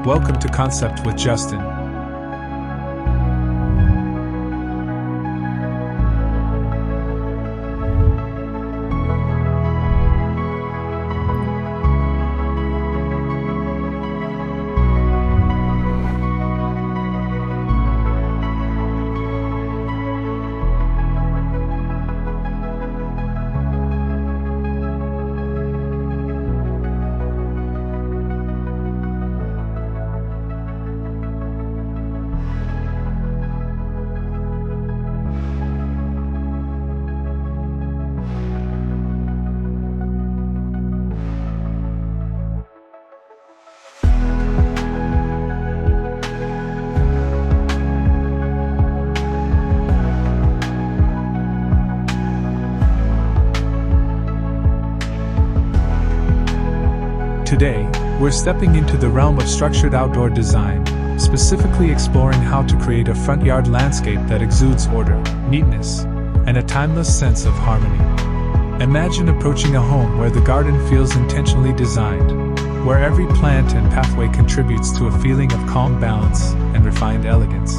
Welcome to Concept with Justin. Today, we're stepping into the realm of structured outdoor design, specifically exploring how to create a front yard landscape that exudes order, neatness, and a timeless sense of harmony. Imagine approaching a home where the garden feels intentionally designed, where every plant and pathway contributes to a feeling of calm balance and refined elegance.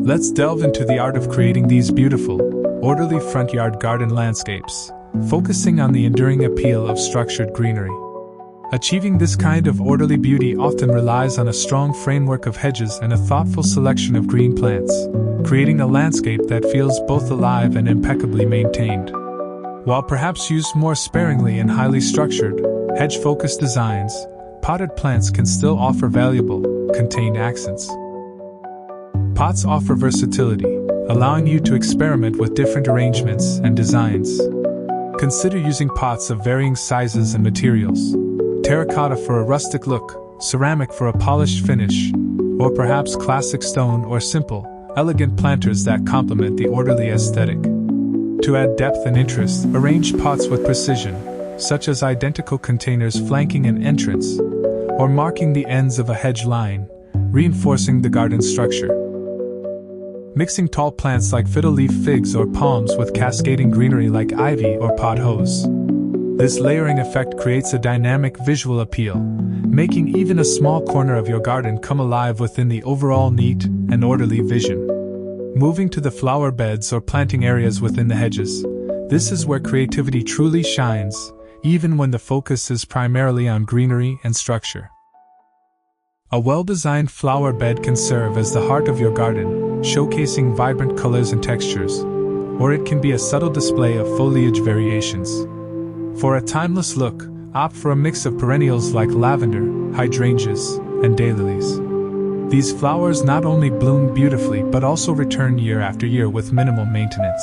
Let's delve into the art of creating these beautiful, orderly front yard garden landscapes, focusing on the enduring appeal of structured greenery. Achieving this kind of orderly beauty often relies on a strong framework of hedges and a thoughtful selection of green plants, creating a landscape that feels both alive and impeccably maintained. While perhaps used more sparingly in highly structured, hedge-focused designs, potted plants can still offer valuable, contained accents. Pots offer versatility, allowing you to experiment with different arrangements and designs. Consider using pots of varying sizes and materials: terracotta for a rustic look, ceramic for a polished finish, or perhaps classic stone or simple, elegant planters that complement the orderly aesthetic. To add depth and interest, arrange pots with precision, such as identical containers flanking an entrance, or marking the ends of a hedge line, reinforcing the garden structure. Mixing tall plants like fiddle-leaf figs or palms with cascading greenery like ivy or pothos. This layering effect creates a dynamic visual appeal, making even a small corner of your garden come alive within the overall neat and orderly vision. Moving to the flower beds or planting areas within the hedges, this is where creativity truly shines, even when the focus is primarily on greenery and structure. A well-designed flower bed can serve as the heart of your garden, showcasing vibrant colors and textures, or it can be a subtle display of foliage variations. For a timeless look, opt for a mix of perennials like lavender, hydrangeas, and daylilies. These flowers not only bloom beautifully but also return year after year with minimal maintenance.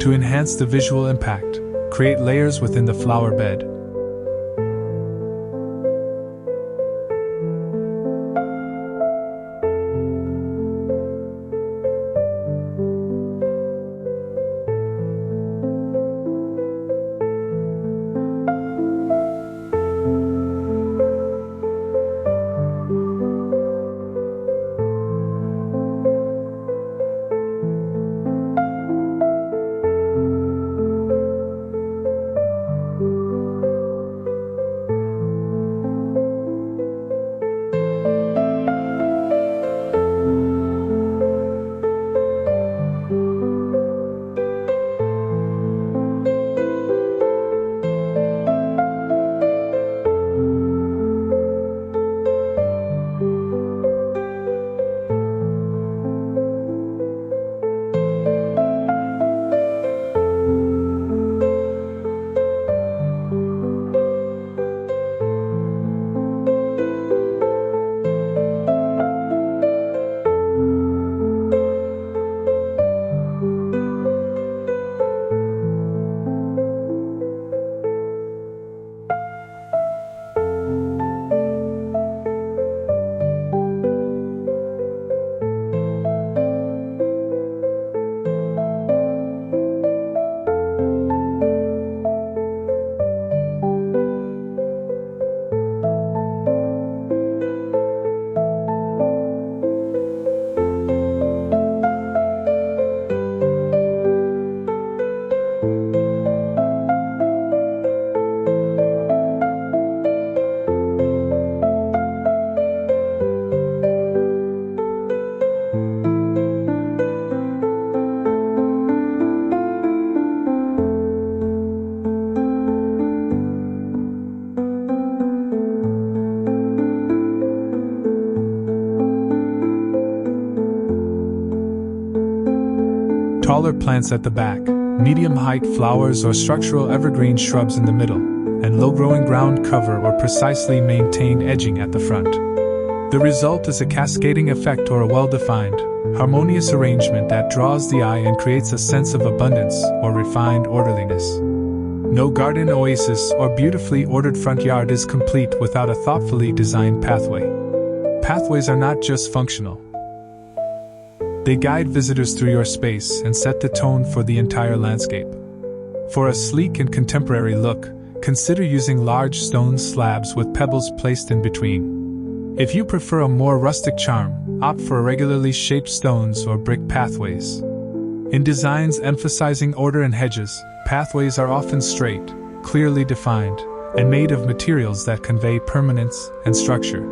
To enhance the visual impact, create layers within the flower bed. taller plants at the back, medium-height flowers or structural evergreen shrubs in the middle, and low-growing ground cover or precisely maintained edging at the front. The result is a cascading effect or a well-defined, harmonious arrangement that draws the eye and creates a sense of abundance or refined orderliness. No garden oasis or beautifully ordered front yard is complete without a thoughtfully designed pathway. Pathways are not just functional. They guide visitors through your space and set the tone for the entire landscape. For a sleek and contemporary look, consider using large stone slabs with pebbles placed in between. If you prefer a more rustic charm, opt for irregularly shaped stones or brick pathways. In designs emphasizing order and hedges, pathways are often straight, clearly defined, and made of materials that convey permanence and structure.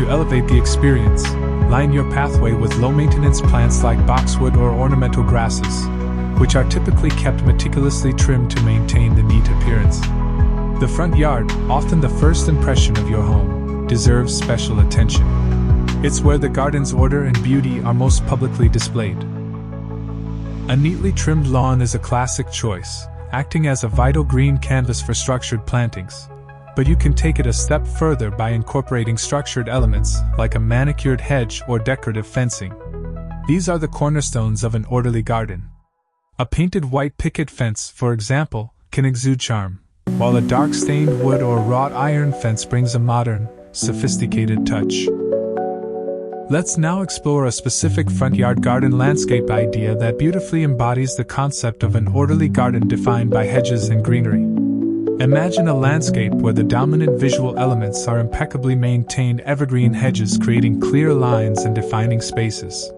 To elevate the experience, line your pathway with low-maintenance plants like boxwood or ornamental grasses, which are typically kept meticulously trimmed to maintain the neat appearance. The front yard, often the first impression of your home, deserves special attention. It's where the garden's order and beauty are most publicly displayed. A neatly trimmed lawn is a classic choice, acting as a vital green canvas for structured plantings. But you can take it a step further by incorporating structured elements like a manicured hedge or decorative fencing. These are the cornerstones of an orderly garden. A painted white picket fence, for example, can exude charm, while a dark stained wood or wrought iron fence brings a modern, sophisticated touch. Let's now explore a specific front yard garden landscape idea that beautifully embodies the concept of an orderly garden defined by hedges and greenery. Imagine a landscape where the dominant visual elements are impeccably maintained evergreen hedges creating clear lines and defining spaces.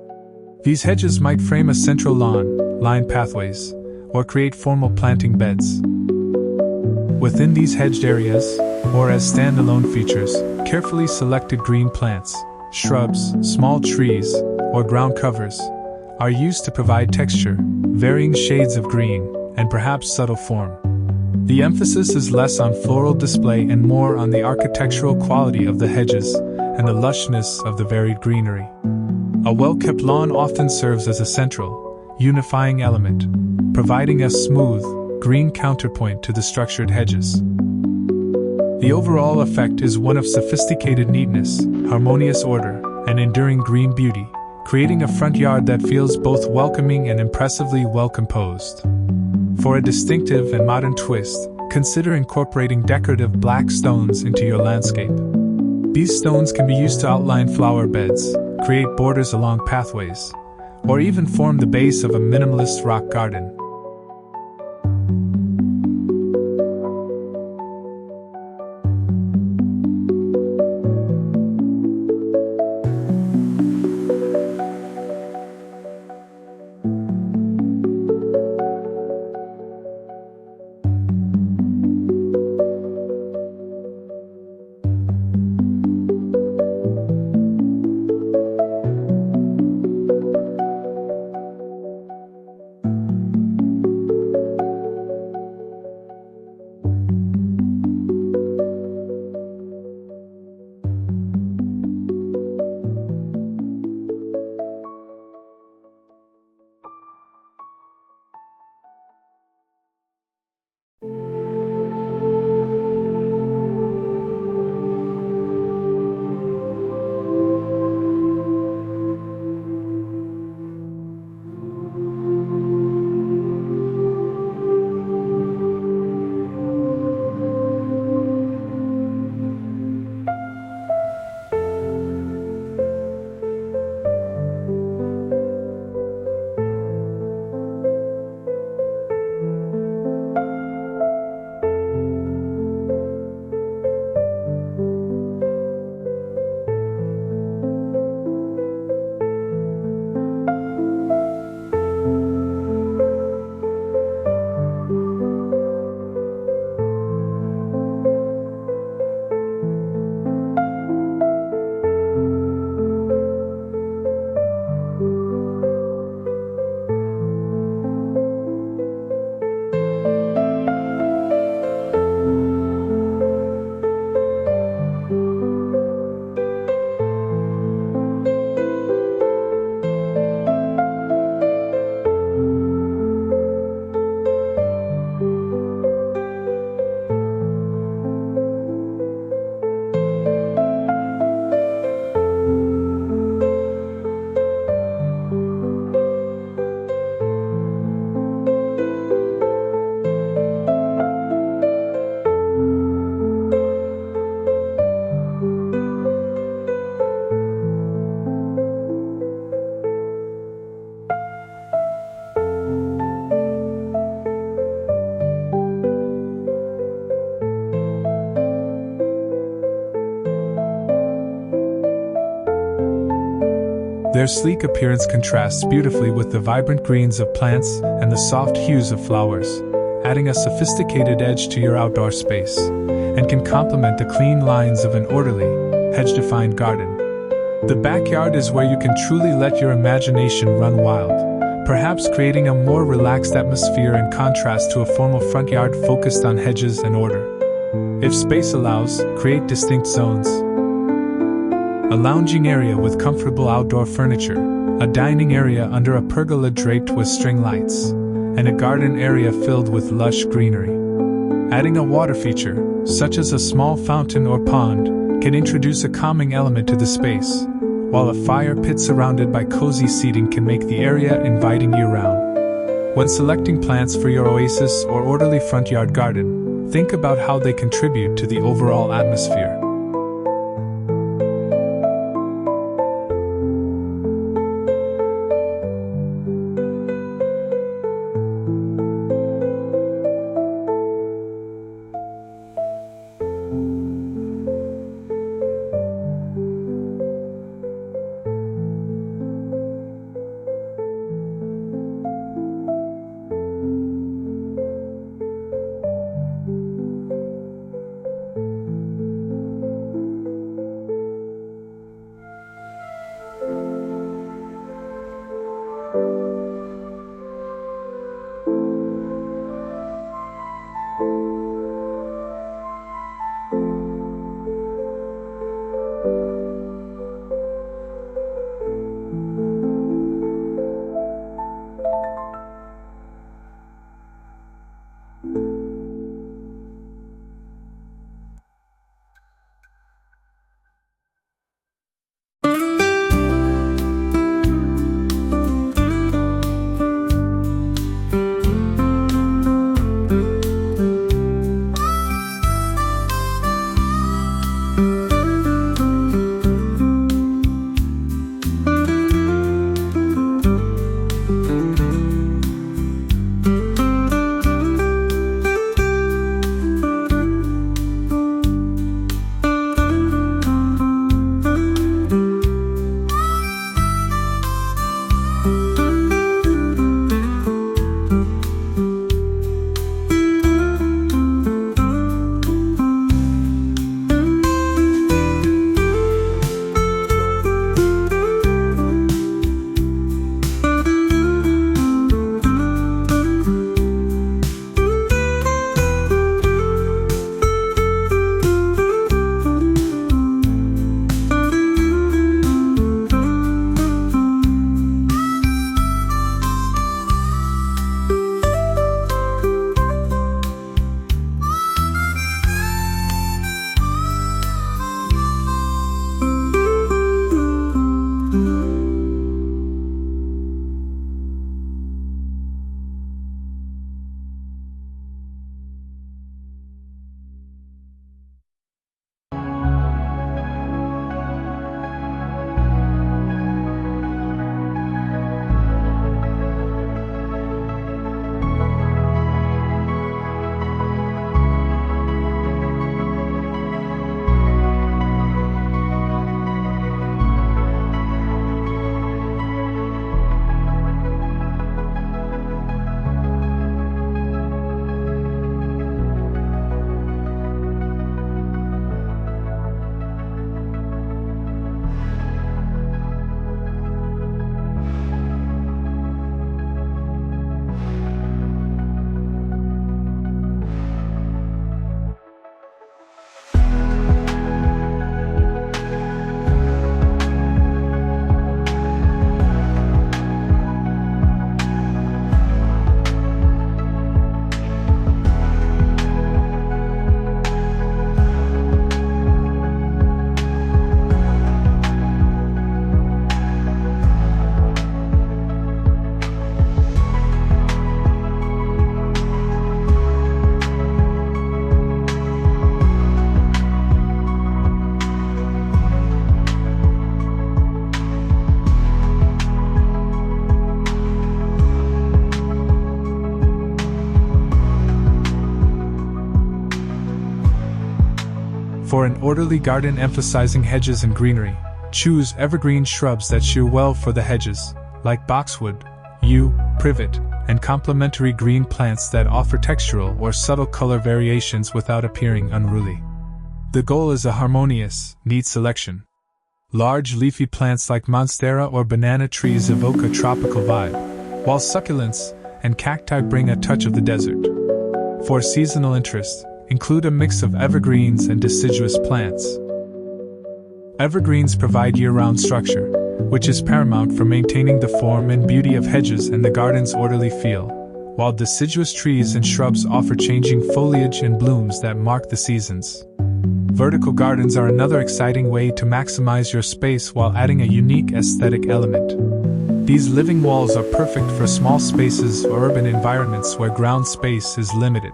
These hedges might frame a central lawn, line pathways, or create formal planting beds. Within these hedged areas, or as standalone features, carefully selected green plants, shrubs, small trees, or ground covers are used to provide texture, varying shades of green, and perhaps subtle form. The emphasis is less on floral display and more on the architectural quality of the hedges and the lushness of the varied greenery. A well-kept lawn often serves as a central, unifying element, providing a smooth, green counterpoint to the structured hedges. The overall effect is one of sophisticated neatness, harmonious order, and enduring green beauty, creating a front yard that feels both welcoming and impressively well composed. For a distinctive and modern twist, consider incorporating decorative black stones into your landscape. These stones can be used to outline flower beds, create borders along pathways, or even form the base of a minimalist rock garden. Their sleek appearance contrasts beautifully with the vibrant greens of plants and the soft hues of flowers, adding a sophisticated edge to your outdoor space, and can complement the clean lines of an orderly, hedge-defined garden. The backyard is where you can truly let your imagination run wild, perhaps creating a more relaxed atmosphere in contrast to a formal front yard focused on hedges and order. If space allows, create distinct zones. A lounging area with comfortable outdoor furniture, a dining area under a pergola draped with string lights, and a garden area filled with lush greenery. Adding a water feature, such as a small fountain or pond, can introduce a calming element to the space, while a fire pit surrounded by cozy seating can make the area inviting year-round. When selecting plants for your oasis or orderly front yard garden, think about how they contribute to the overall atmosphere. For an orderly garden emphasizing hedges and greenery, choose evergreen shrubs that shear well for the hedges, like boxwood, yew, privet, and complementary green plants that offer textural or subtle color variations without appearing unruly. The goal is a harmonious, neat selection. Large leafy plants like monstera or banana trees evoke a tropical vibe, while succulents and cacti bring a touch of the desert. For seasonal interests, include a mix of evergreens and deciduous plants. Evergreens provide year-round structure, which is paramount for maintaining the form and beauty of hedges and the garden's orderly feel, while deciduous trees and shrubs offer changing foliage and blooms that mark the seasons. Vertical gardens are another exciting way to maximize your space while adding a unique aesthetic element. These living walls are perfect for small spaces or urban environments where ground space is limited.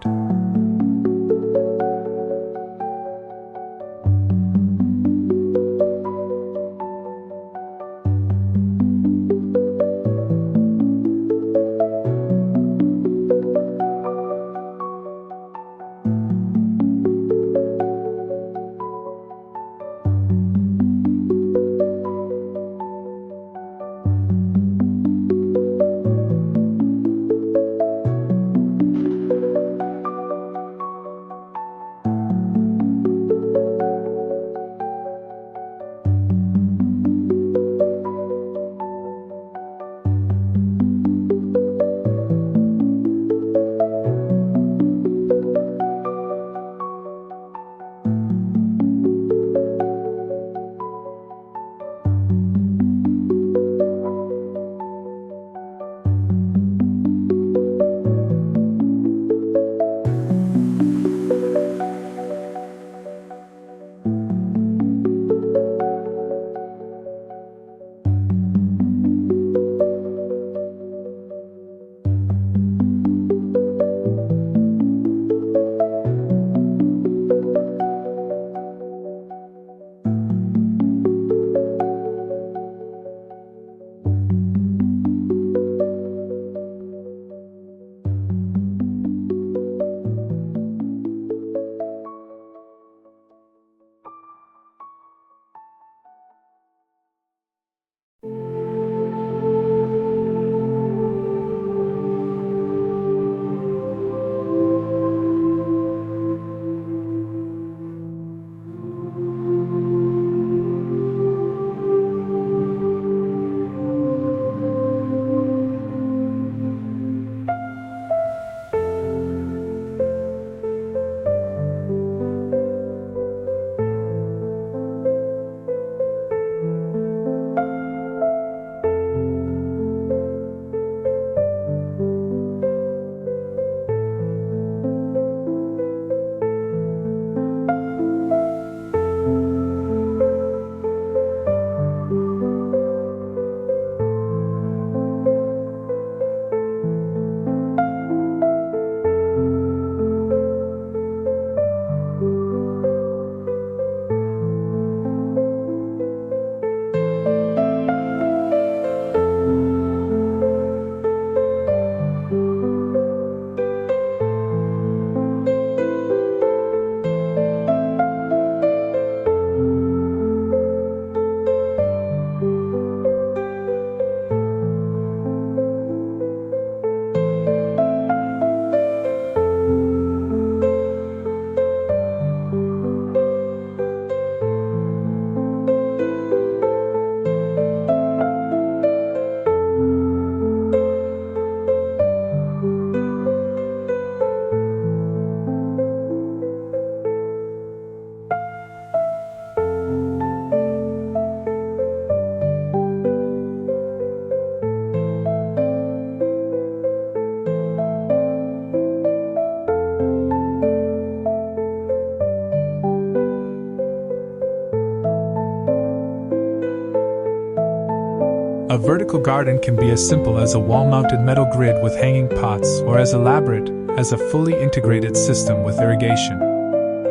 A vertical garden can be as simple as a wall-mounted metal grid with hanging pots or as elaborate as a fully integrated system with irrigation.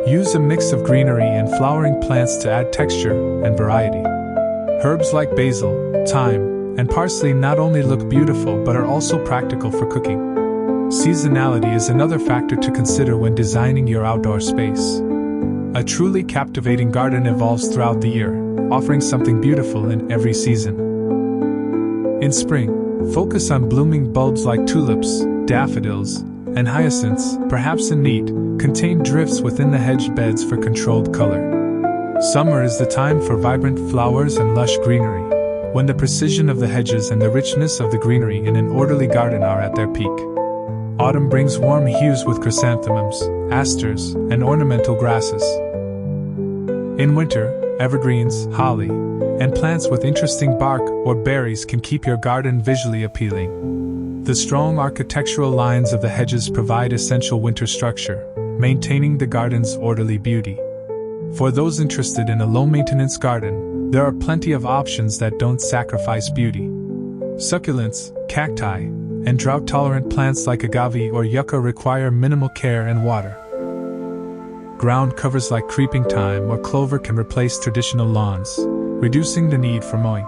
Use a mix of greenery and flowering plants to add texture and variety. Herbs like basil, thyme, and parsley not only look beautiful but are also practical for cooking. Seasonality is another factor to consider when designing your outdoor space. A truly captivating garden evolves throughout the year, offering something beautiful in every season. In spring, focus on blooming bulbs like tulips, daffodils, and hyacinths, perhaps in neat, contained drifts within the hedge beds for controlled color. Summer is the time for vibrant flowers and lush greenery, when the precision of the hedges and the richness of the greenery in an orderly garden are at their peak. Autumn brings warm hues with chrysanthemums, asters, and ornamental grasses. In winter, evergreens, holly, and plants with interesting bark or berries can keep your garden visually appealing. The strong architectural lines of the hedges provide essential winter structure, maintaining the garden's orderly beauty. For those interested in a low-maintenance garden, there are plenty of options that don't sacrifice beauty. Succulents, cacti, and drought-tolerant plants like agave or yucca require minimal care and water. Ground covers like creeping thyme or clover can replace traditional lawns, reducing the need for mowing.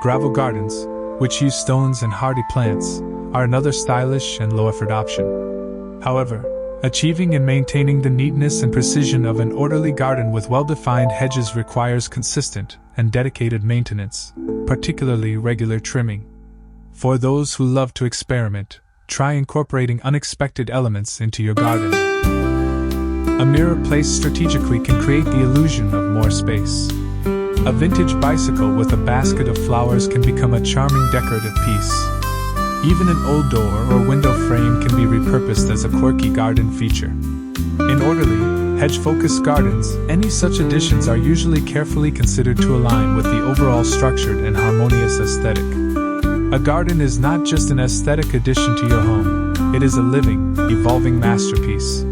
Gravel gardens, which use stones and hardy plants, are another stylish and low-effort option. However, achieving and maintaining the neatness and precision of an orderly garden with well-defined hedges requires consistent and dedicated maintenance, particularly regular trimming. For those who love to experiment, try incorporating unexpected elements into your garden. A mirror placed strategically can create the illusion of more space. A vintage bicycle with a basket of flowers can become a charming decorative piece. Even an old door or window frame can be repurposed as a quirky garden feature. In orderly, hedge-focused gardens, any such additions are usually carefully considered to align with the overall structured and harmonious aesthetic. A garden is not just an aesthetic addition to your home, it is a living, evolving masterpiece.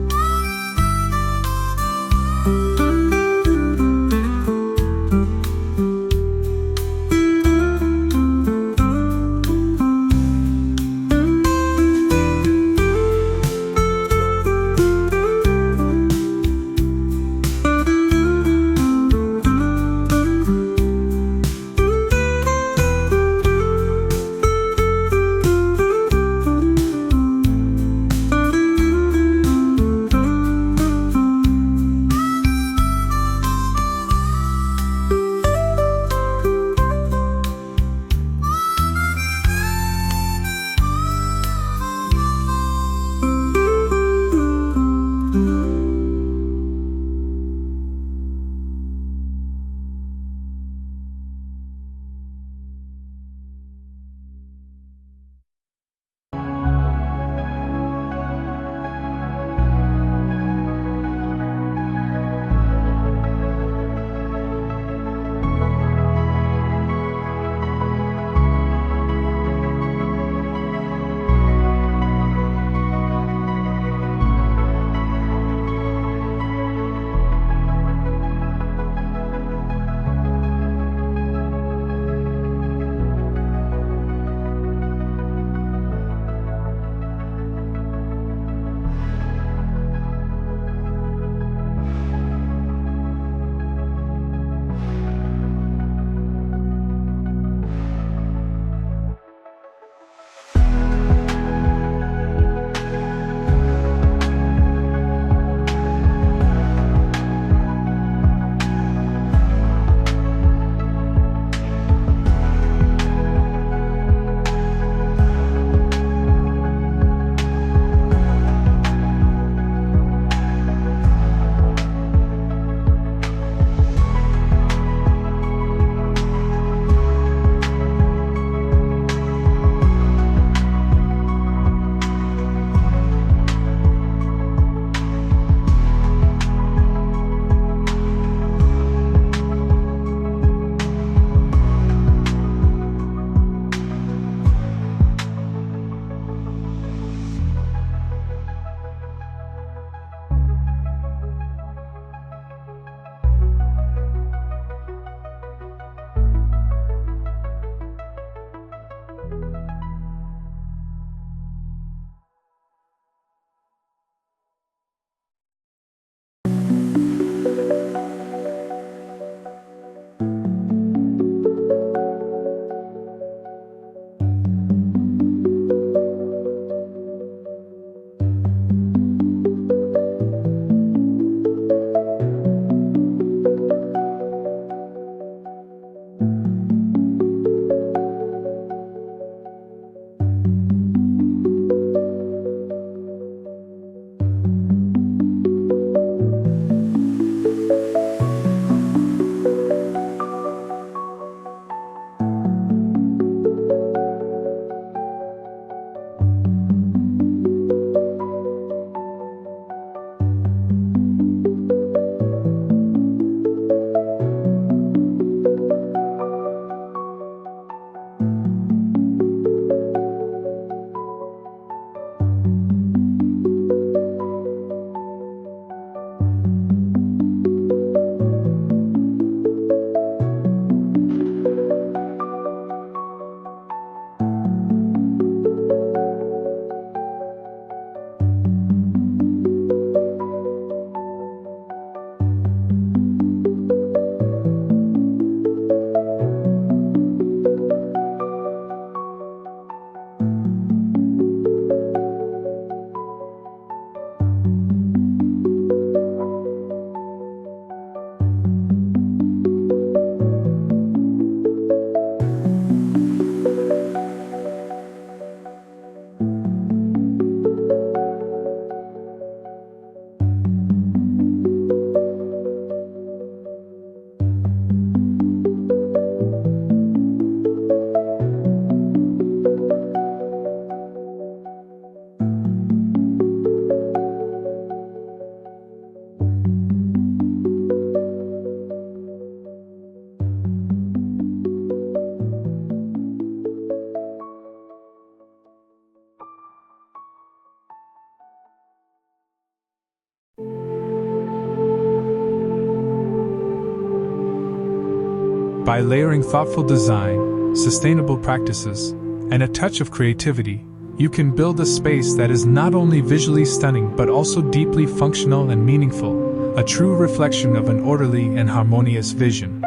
By layering thoughtful design, sustainable practices, and a touch of creativity, you can build a space that is not only visually stunning but also deeply functional and meaningful, a true reflection of an orderly and harmonious vision.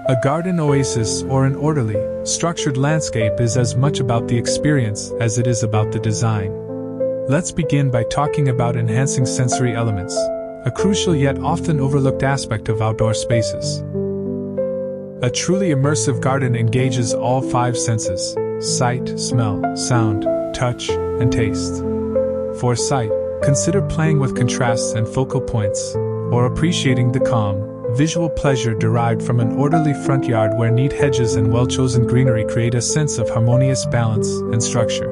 A garden oasis or an orderly, structured landscape is as much about the experience as it is about the design. Let's begin by talking about enhancing sensory elements, a crucial yet often overlooked aspect of outdoor spaces. A truly immersive garden engages all five senses: sight, smell, sound, touch, and taste. For sight, consider playing with contrasts and focal points, or appreciating the calm, visual pleasure derived from an orderly front yard where neat hedges and well-chosen greenery create a sense of harmonious balance and structure.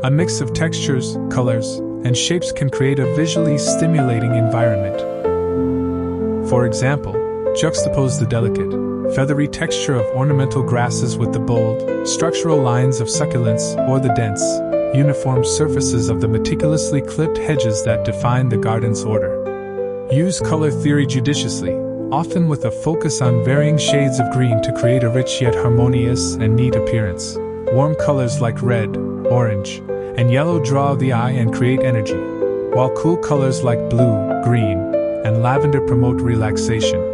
A mix of textures, colors, and shapes can create a visually stimulating environment. For example, juxtapose the delicate, feathery texture of ornamental grasses with the bold, structural lines of succulents or the dense, uniform surfaces of the meticulously clipped hedges that define the garden's order. Use color theory judiciously, often with a focus on varying shades of green to create a rich yet harmonious and neat appearance. Warm colors like red, orange, and yellow draw the eye and create energy, while cool colors like blue, green, and lavender promote relaxation.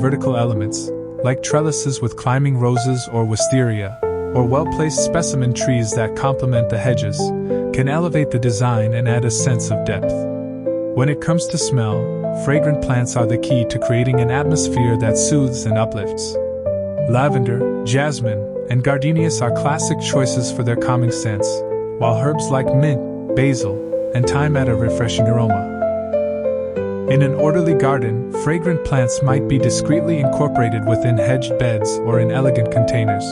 vertical elements, like trellises with climbing roses or wisteria, or well-placed specimen trees that complement the hedges, can elevate the design and add a sense of depth. When it comes to smell, fragrant plants are the key to creating an atmosphere that soothes and uplifts. Lavender, jasmine, and gardenias are classic choices for their calming scents, while herbs like mint, basil, and thyme add a refreshing aroma. In an orderly garden, fragrant plants might be discreetly incorporated within hedged beds or in elegant containers.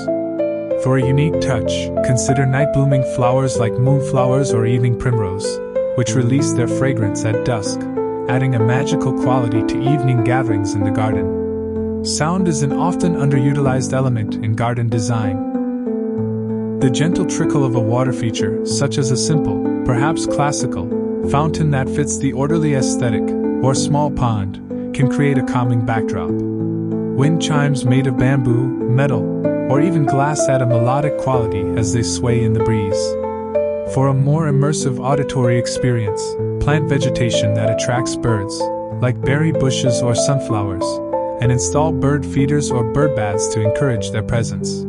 For a unique touch, consider night-blooming flowers like moonflowers or evening primrose, which release their fragrance at dusk, adding a magical quality to evening gatherings in the garden. Sound is an often underutilized element in garden design. The gentle trickle of a water feature, such as a simple, perhaps classical, fountain that fits the orderly aesthetic, or small pond, can create a calming backdrop. Wind chimes made of bamboo, metal, or even glass add a melodic quality as they sway in the breeze. For a more immersive auditory experience, plant vegetation that attracts birds, like berry bushes or sunflowers, and install bird feeders or bird baths to encourage their presence.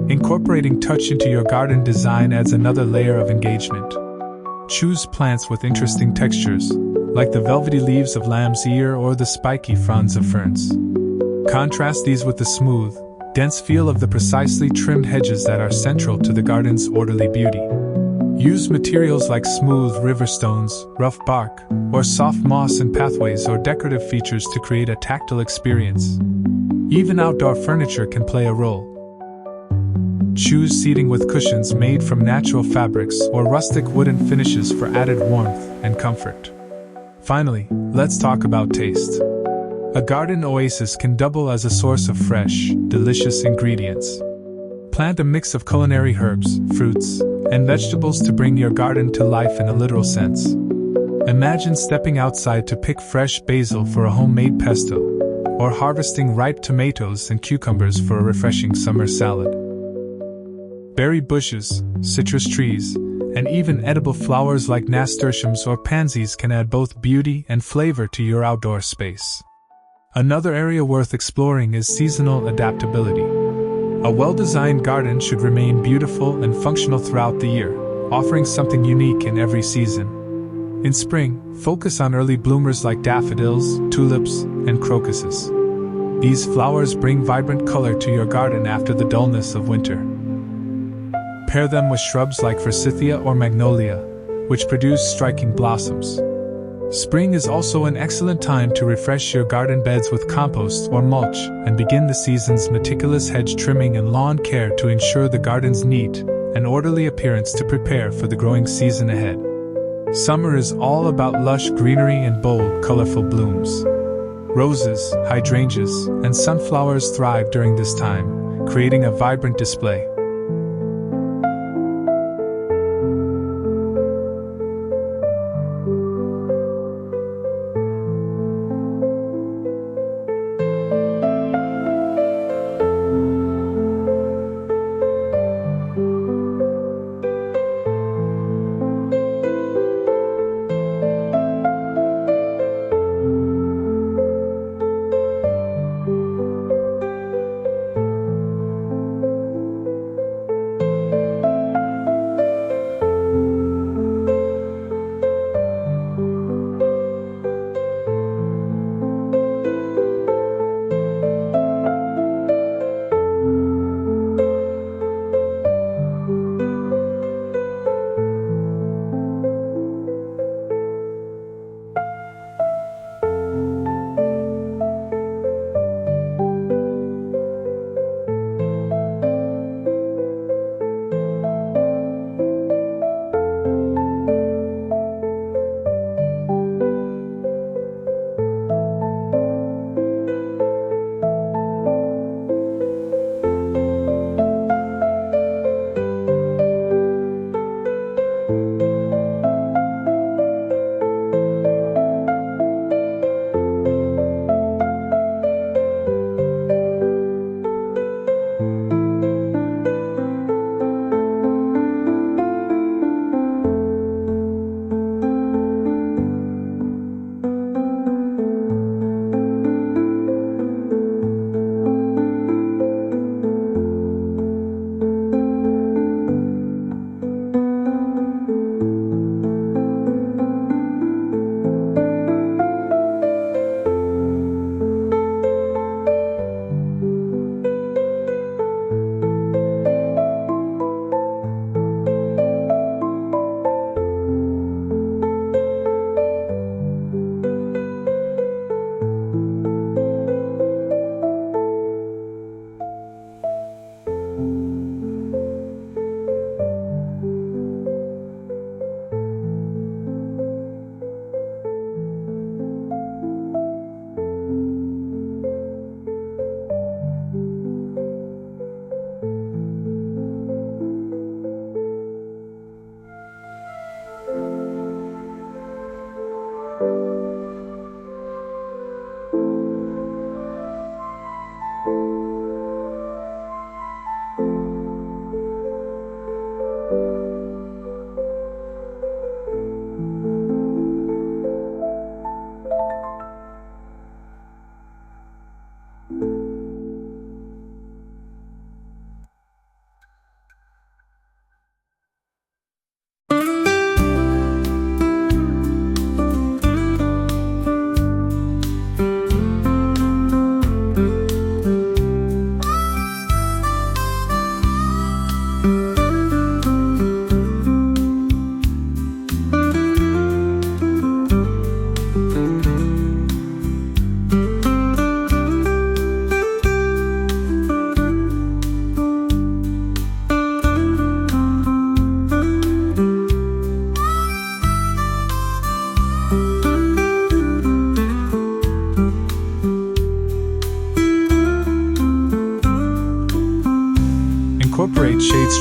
Incorporating touch into your garden design adds another layer of engagement. Choose plants with interesting textures, like the velvety leaves of lamb's ear or the spiky fronds of ferns. Contrast these with the smooth, dense feel of the precisely trimmed hedges that are central to the garden's orderly beauty. Use materials like smooth river stones, rough bark, or soft moss in pathways or decorative features to create a tactile experience. Even outdoor furniture can play a role. Choose seating with cushions made from natural fabrics or rustic wooden finishes for added warmth and comfort. Finally, let's talk about taste. A garden oasis can double as a source of fresh, delicious ingredients. Plant a mix of culinary herbs, fruits, and vegetables to bring your garden to life in a literal sense. Imagine stepping outside to pick fresh basil for a homemade pesto, or harvesting ripe tomatoes and cucumbers for a refreshing summer salad. Berry bushes, citrus trees, and even edible flowers like nasturtiums or pansies can add both beauty and flavor to your outdoor space. Another area worth exploring is seasonal adaptability. A well-designed garden should remain beautiful and functional throughout the year, offering something unique in every season. In spring, focus on early bloomers like daffodils, tulips, and crocuses. These flowers bring vibrant color to your garden after the dullness of winter. Pair them with shrubs like forsythia or magnolia, which produce striking blossoms. Spring is also an excellent time to refresh your garden beds with compost or mulch and begin the season's meticulous hedge trimming and lawn care to ensure the garden's neat and orderly appearance to prepare for the growing season ahead. Summer is all about lush greenery and bold, colorful blooms. Roses, hydrangeas, and sunflowers thrive during this time, creating a vibrant display.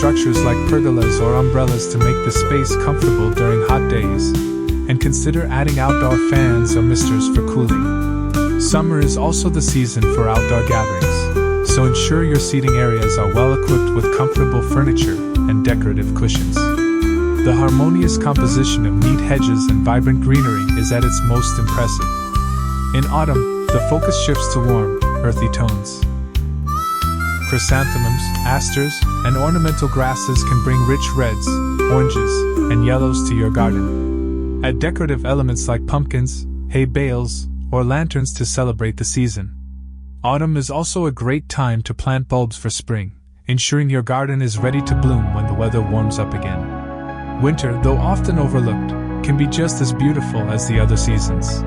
structures like pergolas or umbrellas to make the space comfortable during hot days, and consider adding outdoor fans or misters for cooling. Summer is also the season for outdoor gatherings, so ensure your seating areas are well equipped with comfortable furniture and decorative cushions. The harmonious composition of neat hedges and vibrant greenery is at its most impressive. In autumn, the focus shifts to warm, earthy tones. Chrysanthemums, asters, and ornamental grasses can bring rich reds, oranges, and yellows to your garden. Add decorative elements like pumpkins, hay bales, or lanterns to celebrate the season. Autumn is also a great time to plant bulbs for spring, ensuring your garden is ready to bloom when the weather warms up again. Winter, though often overlooked, can be just as beautiful as the other seasons.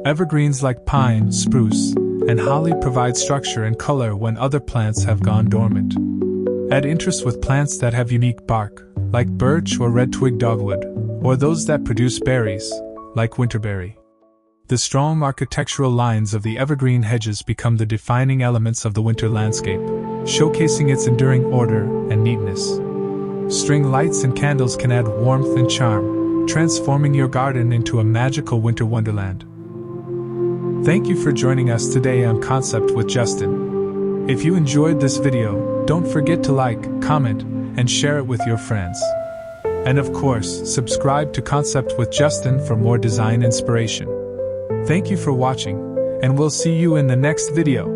Evergreens like pine, spruce, and holly provide structure and color when other plants have gone dormant. Add interest with plants that have unique bark, like birch or red-twig dogwood, or those that produce berries, like winterberry. The strong architectural lines of the evergreen hedges become the defining elements of the winter landscape, showcasing its enduring order and neatness. String lights and candles can add warmth and charm, transforming your garden into a magical winter wonderland. Thank you for joining us today on Concept with Justin. If you enjoyed this video, don't forget to like, comment, and share it with your friends. And of course, subscribe to Concept with Justin for more design inspiration. Thank you for watching, and we'll see you in the next video.